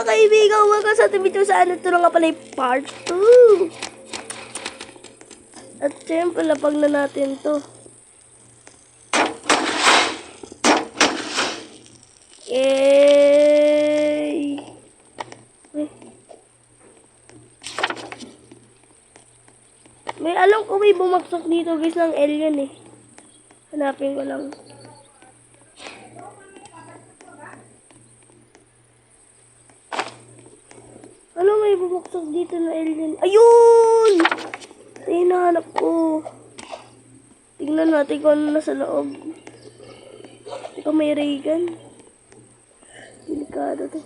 mga kaibigan, welcome sa ating video sa ano. Ito na nga pala yung part 2. At syempre, lapag na natin to. Yay! May alam ko may bumagsak dito guys ng alien eh. Hanapin ko lang. Ano may bumagsak dito na alien? Ayun! Ito yung hinahanap ko. Tingnan natin kung ano nasa loob. Ito may ray gun. Delikado to.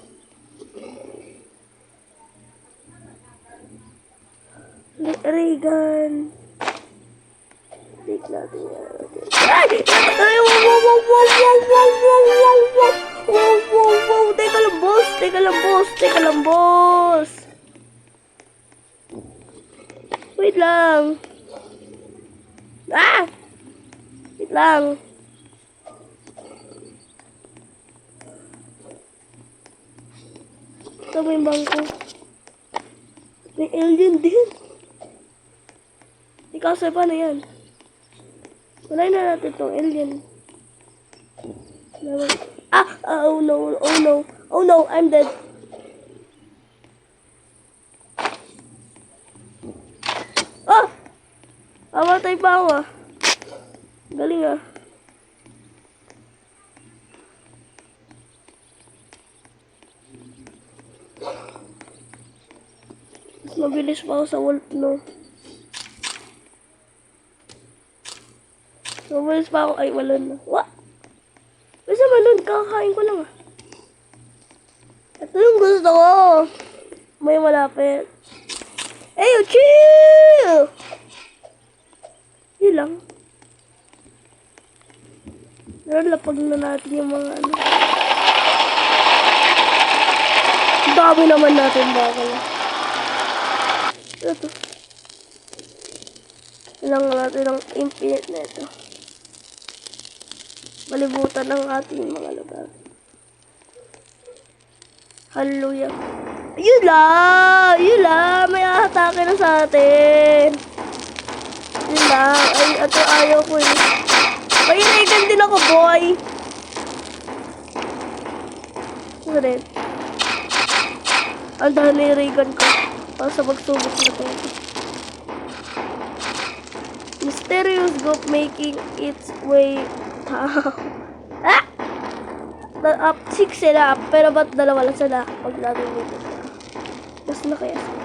Ray gun. Take natin yan. Ay! Ay! Wow! Wow! Wow! Wow! Wow! Wow! Wow! Wow! Wow! Wow! Wow! Teka lang, boss! Teka lang, boss! Teka lang, boss! Wait lang! Ah! Wait lang! Ito may bangko. May alien din. Ikaw sa paano yan? Wala na natin itong alien. Ah! Oh no! Oh no! Oh no! I'm dead! Ah! Amatay pa ako ah. Galing ah. Mas mabilis pa ako sa wolf no. Mabilis pa ako. Ay, wala na. What? Basta man kakain ko lang ah. Ito yung gusto ko. May malapit. Hey, chill! Yun lang. Lapag na natin yung mga ano. Dami naman natin bakal. Ito. Kailangan natin ng infinite na ito. Malibutan ng ating mga lugar. Hallelujah. Yun lang! Yun lang! May atake na sa atin. Yun lang. Ay, ito ayaw ko eh. May ray-gun din ako, boy! Ano rin? Ang dahil na yung ray-gun ko. Para sa magsubok na tayo. Mysterious group making its way down. Ah! Up 6 sila, pero ba't dalawa lang sila? Pag natin dito sila. Mas na kaya sila.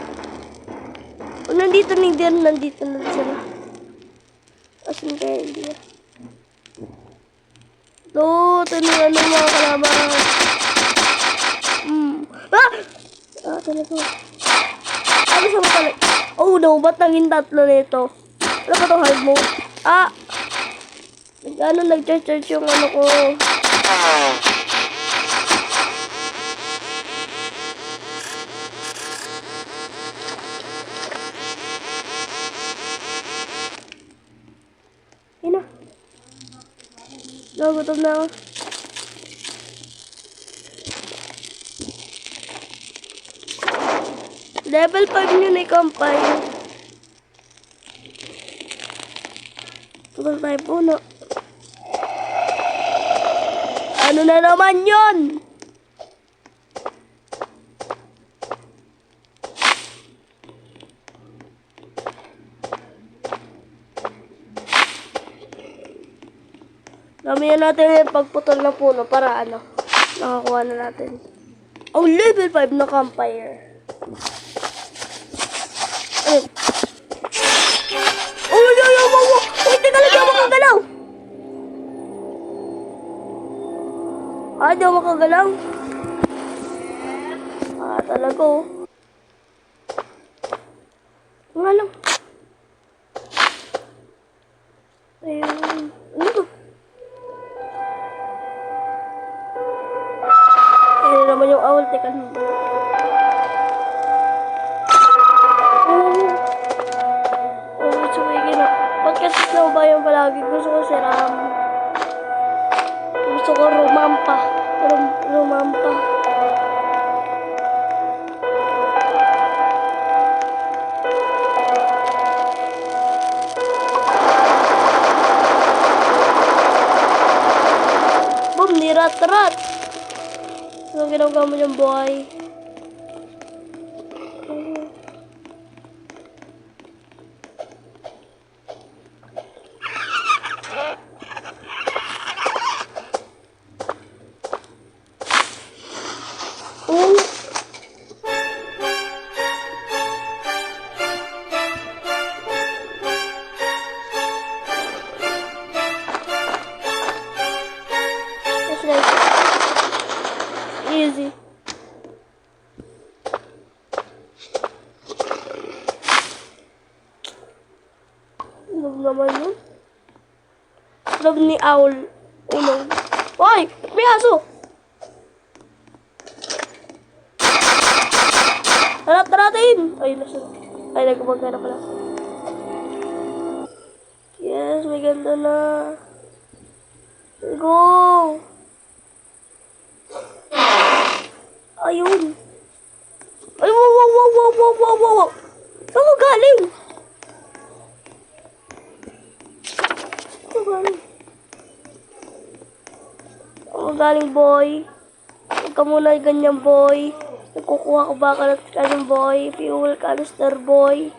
Kung nandito nandito na sila. Asin kaya hindi ah. Ito na ano mga kalaban. Ah! Ah, ito na ito. Ano sa mga pala? Oh no, ba't naging tatlo nito? Ano ba itong hard mode? Ah! Nag-charge yung ano ko. Yun na. Nagutom na ako. Level 5 yun ay kampay. Tugal tayo puno. Ano na naman yun? Gamihan natin yung pagputol na puno para ano, nakakuha na natin. Oh, level 5 na campfire. Ayun. Oh, hindi ka lang makagalaw. Ah, di ako makagalaw. Ah, talaga oh. Nga lang. Ayun. Ano to? Ayun naman yung owl. Teka naman. Bakit snow ba yung palagi? Gusto ko si Ram. Gusto ko rumampa. Rumampa. Charot! Anong ginagawa mo dyan, boy? Oh! That's nice. Easy. Love naman yun. Love ni Owl. Uno. Hoy! May aso! Hanap na natin! Ay, nasa. Ay, nagkumagana pala. Yes, may ganda na. Go! Ayun. Ay, wow, wow, wow, wow, wow, wow, wow. Saan mo galing? Saan mo galing? Saan mo galing, boy? Huwag ka muna ganyan, boy. Nagkukuha ko ba ka ng boy? Fuel canister, boy.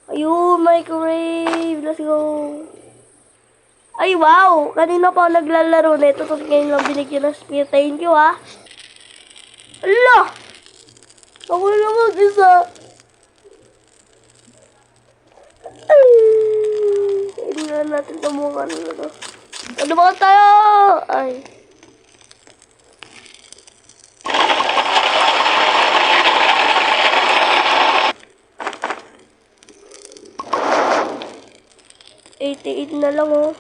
Ayun, microwave. Let's go. Ay, wow! Kanina pa ako naglalaro nito, tapos ngayon lang binigyan ng spear. Thank you, ha? Ala! Ako na mag-isa. Hindi na natin tamungan na ito. Ano ba tayo? Ay. $88 na lang, oh.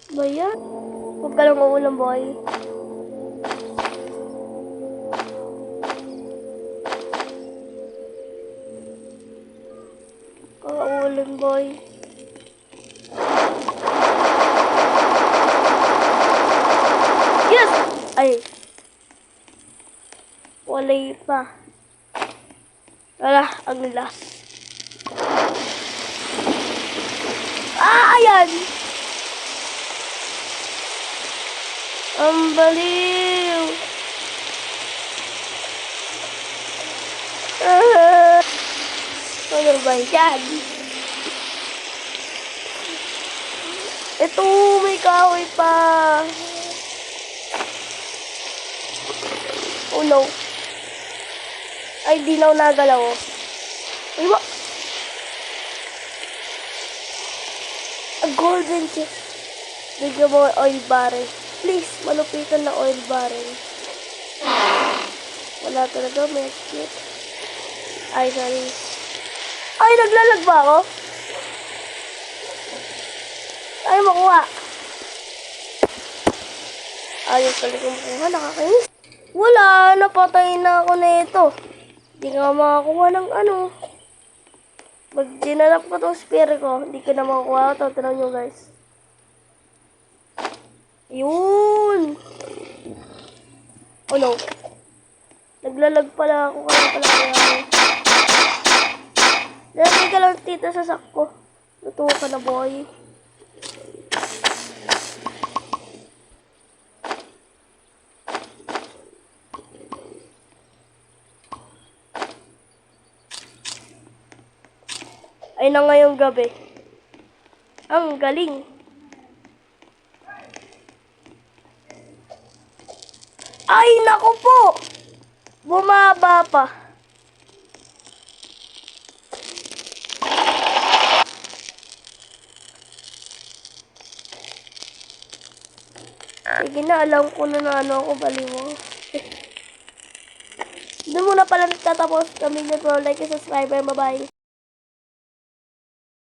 Ba yan? Huwag ka lang uulam, boy. Kauulam, boy. Yes! Ay. Walay pa. Wala, ang last. Ah, ayan! Ang baliw! Ano ba yan? Ito, may kahoy pa. Oh no. Ay, di na ako nagalaw. Ay, ba? A golden chest. Bigyan mo oil barrel. Please, malupitan na oil barrel. Wala talaga, may shit. Ay, sorry. Ay, naglalag ba ako? Ay, makuha. Ayos talaga makuha, nakakainis. Wala, napatay na ako na ito. Hindi nga makakuha ng ano. Pag dinalap ko itong spear ko, hindi ko na makukuha ito. Tanaw nyo, guys. Yun! Oh no. Naglalag pala ako kaya pala kaya. Lagay ka lang tita sa sakko. Natuwa ka na, boy. Ay na ngayong gabi. Ang galing. Ay, naku po! Bumaba pa. Sige na, alam ko na ano ako, bali mo. Doon muna pala tatapos kami nyo, bro. Like and subscribe. Bye-bye.